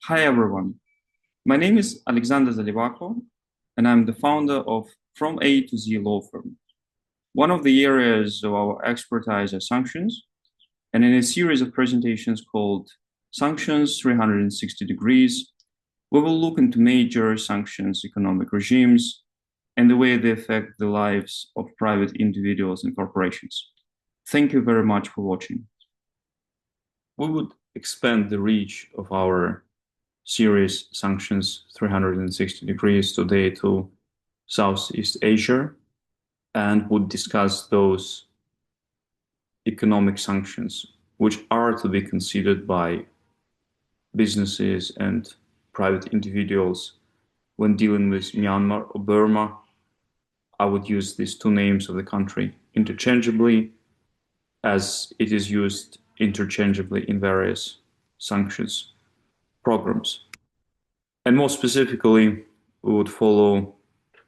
Hi everyone, my name is Alexander Zalivako, and I'm the founder of From A to Z law firm. One of the areas of our expertise are sanctions, and in a series of presentations called Sanctions 360 Degrees, we will look into major sanctions economic regimes and the way they affect the lives of private individuals and corporations. Thank you very much for watching. We would expand the reach of our series Sanctions 360 Degrees today to Southeast Asia and would discuss those economic sanctions which are to be considered by businesses and private individuals when dealing with Myanmar or Burma. I would use these two names of the country interchangeably as it is used interchangeably in various sanctions programs. And more specifically, we would follow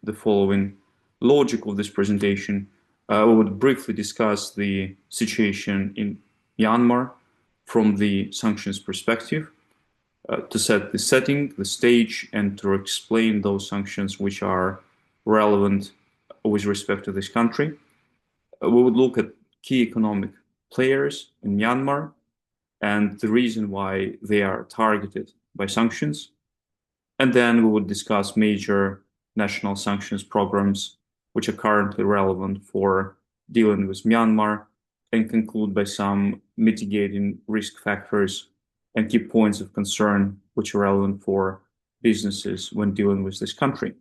the following logic of this presentation. We would briefly discuss the situation in Myanmar from the sanctions perspective to set the setting, the stage, and to explain those sanctions which are relevant with respect to this country. We would look at key economic players in Myanmar and the reason why they are targeted by sanctions. And then we would discuss major national sanctions programs which are currently relevant for dealing with Myanmar and conclude by some mitigating risk factors and key points of concern which are relevant for businesses when dealing with this country.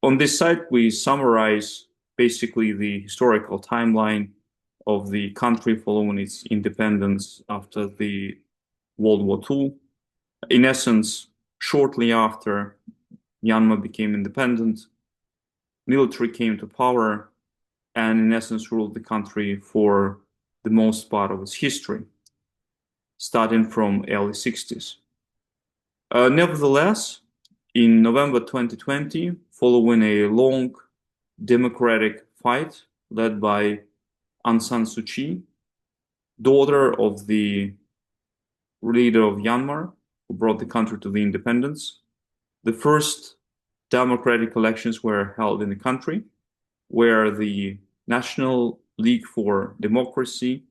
On this site, we summarize basically the historical timeline of the country following its independence after the World War II. In essence, shortly after Myanmar became independent, military came to power and in essence ruled the country for the most part of its history, starting from early 60s. Nevertheless, in November 2020, following a long democratic fight led by Aung San Suu Kyi, daughter of the leader of Myanmar, who brought the country to the independence, the first democratic elections were held in the country, where the National League for Democracy,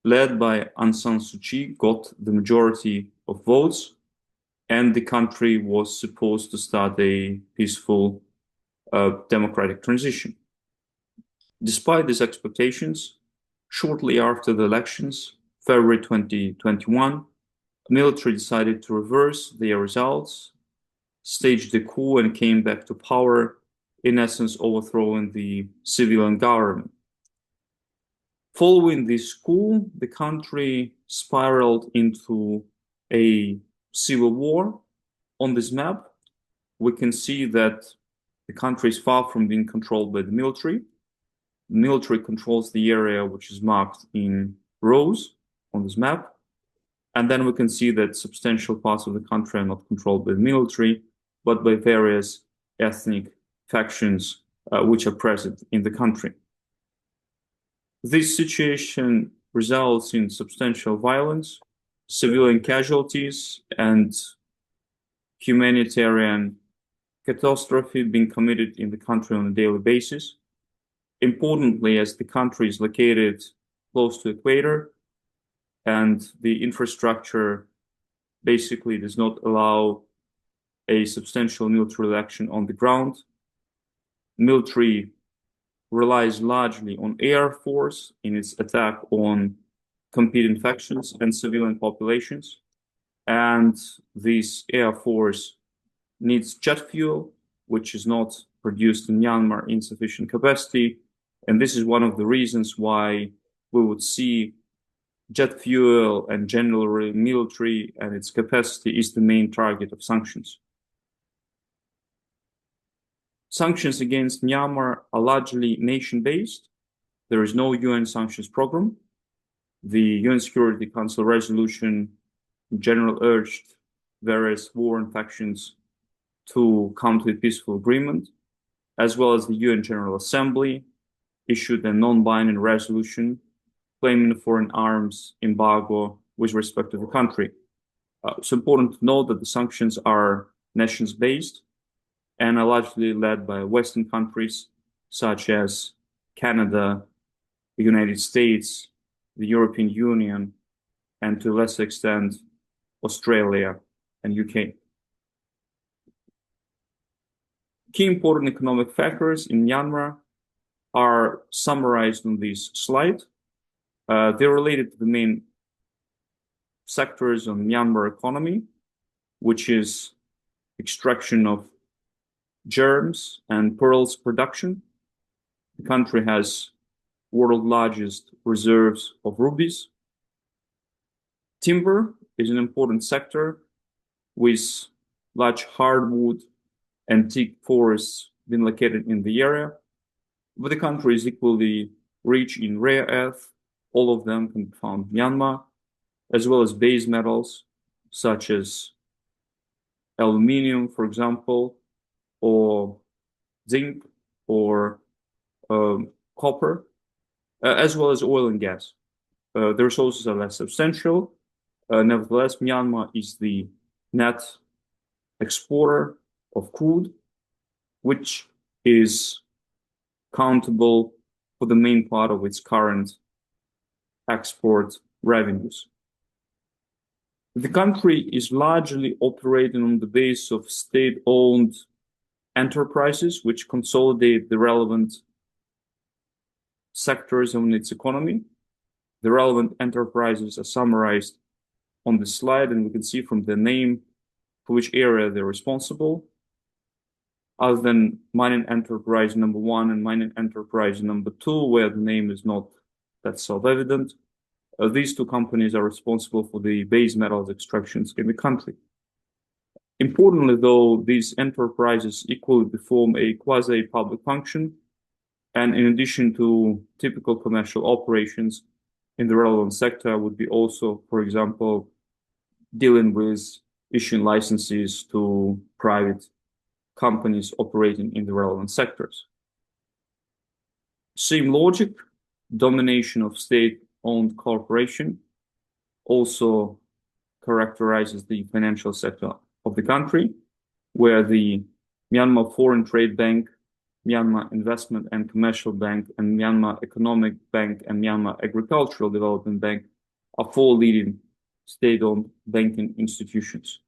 led by Aung San Suu Kyi, got the majority of votes, and the country was supposed to start a peaceful democratic transition. Despite these expectations, shortly after the elections, February 2021, the military decided to reverse their results, staged a coup, and came back to power, in essence overthrowing the civilian government. Following this coup, the country spiraled into a civil war. On this map, we can see that the country is far from being controlled by the military. The military controls the area which is marked in rows on this map. And then we can see that substantial parts of the country are not controlled by the military, but by various ethnic factions which are present in the country. This situation results in substantial violence, civilian casualties, and humanitarian catastrophe being committed in the country on a daily basis. Importantly, as the country is located close to the equator and the infrastructure basically does not allow a substantial military action on the ground, military relies largely on air force in its attack on competing factions and civilian populations. And this air force needs jet fuel, which is not produced in Myanmar in sufficient capacity. And this is one of the reasons why we would see jet fuel and generally military and its capacity is the main target of sanctions. Sanctions against Myanmar are largely nation-based. There is no UN sanctions program. The UN Security Council resolution in general urged various warring factions to come to a peaceful agreement, as well as the UN General Assembly issued a non-binding resolution claiming a foreign arms embargo with respect to the country. It's important to note that the sanctions are nations-based and are largely led by Western countries such as Canada, the United States, the European Union, and to a lesser extent, Australia and UK. Key important economic factors in Myanmar are summarized on this slide. They're related to the main sectors of Myanmar economy, which is extraction of germs and pearls production. The country has world's largest reserves of rubies. Timber is an important sector with large hardwood and teak forests being located in the area. But the country is equally rich in rare earth. All of them can be found in Myanmar, as well as base metals such as aluminium, for example, or zinc or copper, as well as oil and gas. The resources are less substantial. Nevertheless, Myanmar is the net exporter of crude, which is accountable for the main part of its current export revenues. The country is largely operating on the base of state-owned enterprises, which consolidate the relevant sectors in its economy. The relevant enterprises are summarized on the slide, and we can see from the name for which area they're responsible. Other than mining enterprise number 1 and mining enterprise number 2, where the name is not that self-evident, these two companies are responsible for the base metals extractions in the country. Importantly, though, these enterprises equally perform a quasi-public function, and in addition to typical commercial operations in the relevant sector, would be also, for example, dealing with issuing licenses to private companies operating in the relevant sectors. Same logic, domination of state-owned corporation also characterizes the financial sector of the country, where the Myanmar Foreign Trade Bank, Myanmar Investment and Commercial Bank, and Myanmar Economic Bank and Myanmar Agricultural Development Bank are 4 leading state-owned banking institutions.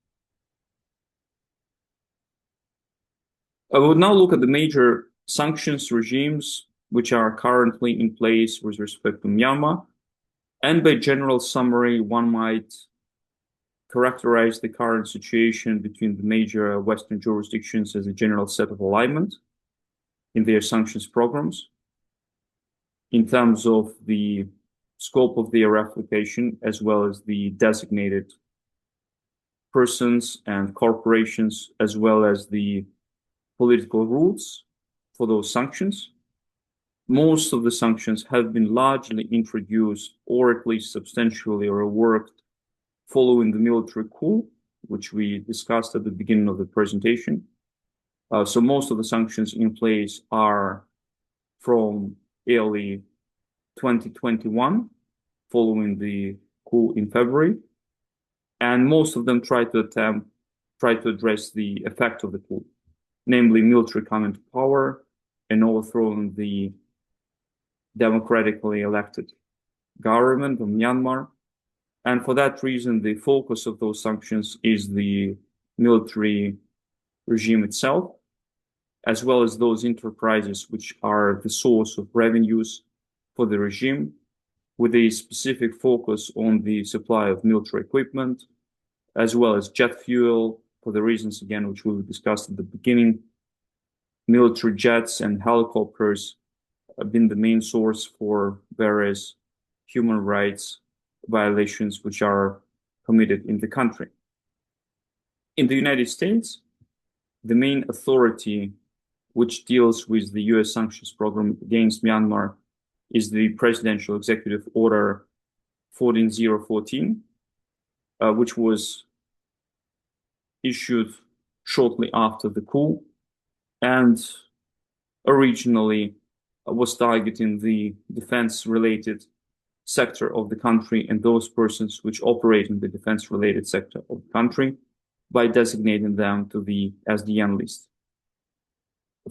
I would now look at the major sanctions regimes which are currently in place with respect to Myanmar. And by general summary, one might characterize the current situation between the major Western jurisdictions as a general set of alignment in their sanctions programs in terms of the scope of their application, as well as the designated persons and corporations, as well as the political rules for those sanctions. Most of the sanctions have been largely introduced, or at least substantially reworked, following the military coup, which we discussed at the beginning of the presentation. So most of the sanctions in place are from early 2021, following the coup in February, and most of them try to address the effect of the coup, namely military coming to power and overthrowing the democratically elected government of Myanmar. And for that reason, the focus of those sanctions is the military regime itself, as well as those enterprises which are the source of revenues for the regime, with a specific focus on the supply of military equipment, as well as jet fuel, for the reasons, again, which we discussed at the beginning. Military jets and helicopters have been the main source for various human rights violations which are committed in the country. In the United States, the main authority which deals with the US sanctions program against Myanmar is the Presidential Executive Order 14014, which was issued shortly after the coup and originally was targeting the defense-related sector of the country and those persons which operate in the defense-related sector of the country by designating them to the SDN list.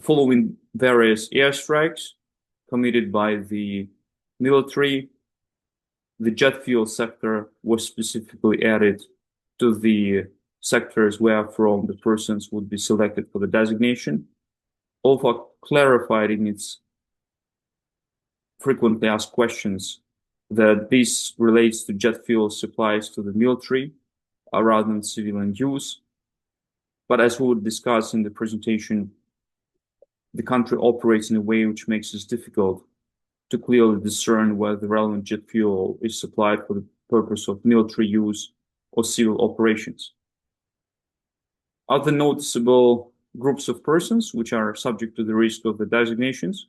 Following various airstrikes committed by the military, the jet fuel sector was specifically added to the sectors where from the persons would be selected for the designation. OFAC clarified in its frequently asked questions that this relates to jet fuel supplies to the military rather than civilian use. But as we would discuss in the presentation, the country operates in a way which makes it difficult to clearly discern whether the relevant jet fuel is supplied for the purpose of military use or civil operations. Other noticeable groups of persons which are subject to the risk of the designations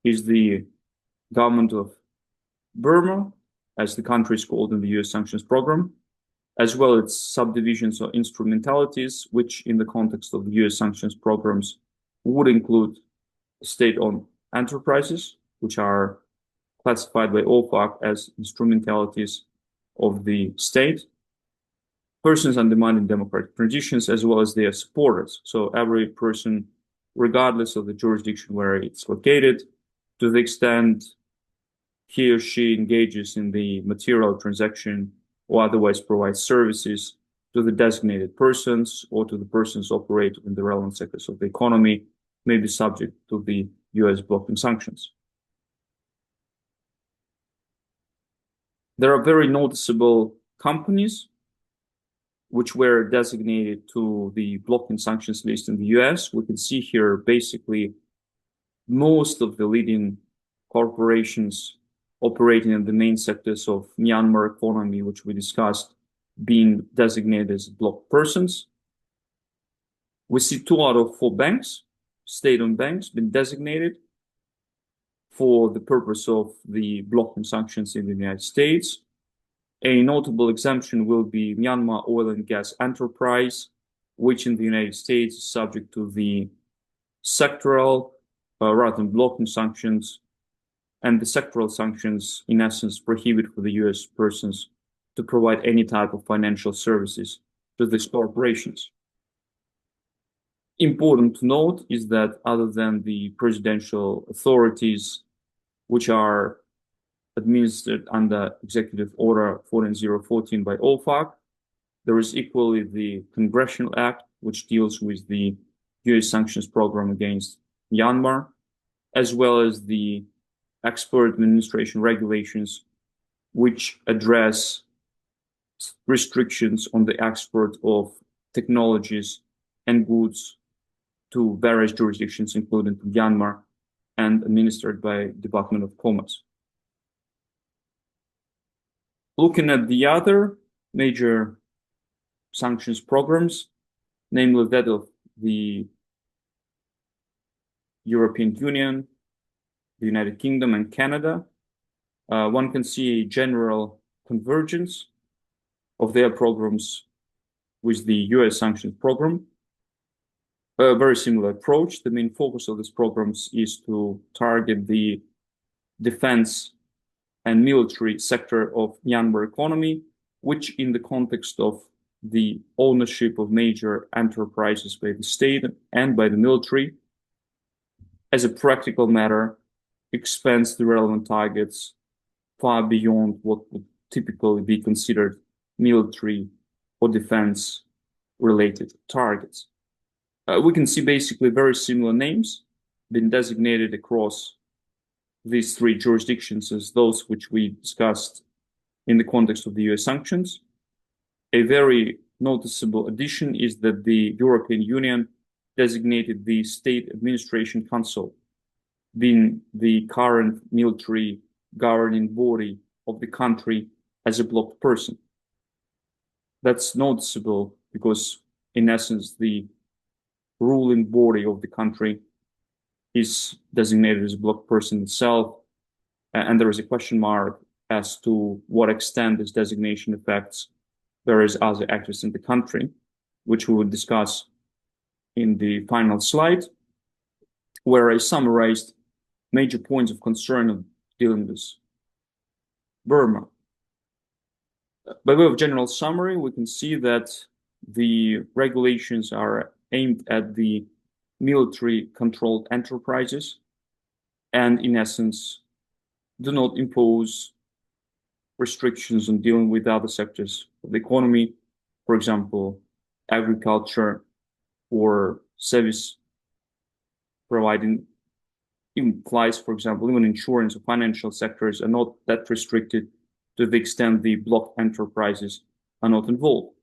is the government of Burma, as the country is called in the US sanctions program, as well as subdivisions or instrumentalities, which in the context of the US sanctions programs would include state-owned enterprises, which are classified by OFAC as instrumentalities of the state, persons undermining democratic traditions, as well as their supporters. So every person, regardless of the jurisdiction where it's located, to the extent he or she engages in the material transaction or otherwise provides services to the designated persons or to the persons operating in the relevant sectors of the economy, may be subject to the US blocking sanctions. There are very noticeable companies which were designated to the blocking sanctions list in the US. We can see here basically most of the leading corporations operating in the main sectors of Myanmar economy, which we discussed, being designated as blocked persons. We see 2 out of 4 banks, state-owned banks, been designated for the purpose of the blocking sanctions in the United States. A notable exemption will be Myanmar Oil and Gas Enterprise, which in the United States is subject to the sectoral rather than blocking sanctions. And the sectoral sanctions, in essence, prohibit for the US persons to provide any type of financial services to these corporations. Important to note is that other than the presidential authorities, which are administered under Executive Order 14014 by OFAC, there is equally the Congressional Act, which deals with the US sanctions program against Myanmar, as well as the export administration regulations, which address restrictions on the export of technologies and goods to various jurisdictions, including to Myanmar, and administered by Department of Commerce. Looking at the other major sanctions programs, namely that of the European Union, the United Kingdom, and Canada, one can see a general convergence of their programs with the US sanctions program. A very similar approach. The main focus of these programs is to target the defense and military sector of Myanmar economy, which in the context of the ownership of major enterprises by the state and by the military, as a practical matter, expands the relevant targets far beyond what would typically be considered military or defense related targets. We can see basically very similar names being designated across these 3 jurisdictions as those which we discussed in the context of the US sanctions. A very noticeable addition is that the European Union designated the State Administration Council, being the current military governing body of the country, as a blocked person. That's noticeable because, in essence, the ruling body of the country is designated as a blocked person itself, and there is a question mark as to what extent this designation affects various other actors in the country, which we will discuss in the final slide, where I summarized major points of concern of dealing with Burma. By way of general summary, we can see that the regulations are aimed at the military-controlled enterprises and, in essence, do not impose restrictions on dealing with other sectors of the economy, for example, agriculture or service providing implies, for example, even insurance or financial sectors are not that restricted to the extent the block enterprises are not involved.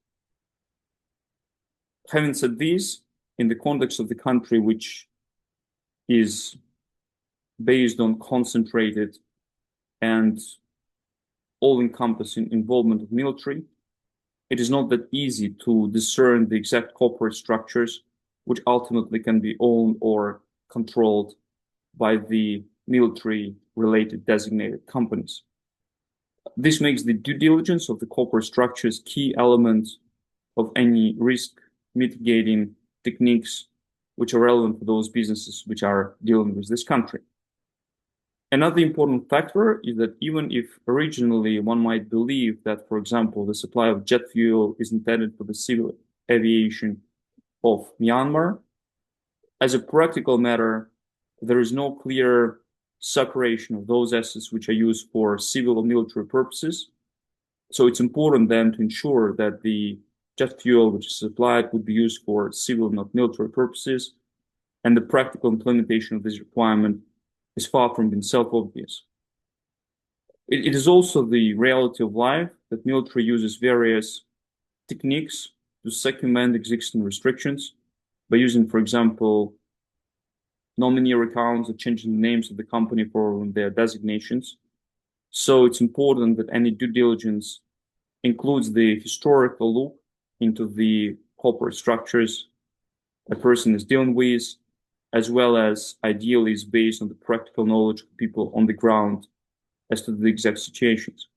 Having said this, in the context of the country, which is based on concentrated and all-encompassing involvement of military, it is not that easy to discern the exact corporate structures which ultimately can be owned or controlled by the military-related designated companies. This makes the due diligence of the corporate structures key element of any risk mitigating techniques which are relevant for those businesses which are dealing with this country. Another important factor is that even if originally one might believe that, for example, the supply of jet fuel is intended for the civil aviation of Myanmar, as a practical matter, there is no clear separation of those assets which are used for civil or military purposes. So it's important then to ensure that the jet fuel which is supplied would be used for civil, not military purposes, and the practical implementation of this requirement is far from being self-obvious. It is also the reality of life that military uses various techniques to circumvent existing restrictions by using, for example, nominee accounts or changing the names of the company for their designations. So it's important that any due diligence includes the historical look into the corporate structures a person is dealing with, as well as ideally is based on the practical knowledge of people on the ground as to the exact situations.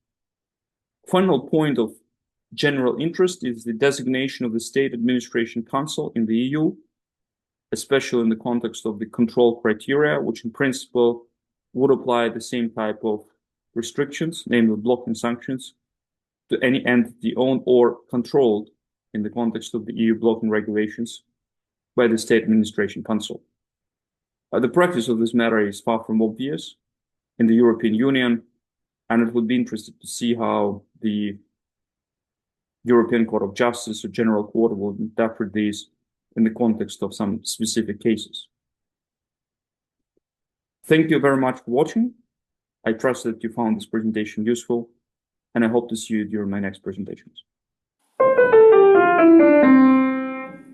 Final point of general interest is the designation of the State Administration Council in the EU, especially in the context of the control criteria, which in principle would apply the same type of restrictions, namely blocking sanctions, to any entity owned or controlled in the context of the EU blocking regulations by the State Administration Council. The practice of this matter is far from obvious in the European Union, and it would be interesting to see how the European Court of Justice or General Court will interpret these in the context of some specific cases. Thank you very much for watching. I trust that you found this presentation useful, and I hope to see you during my next presentations.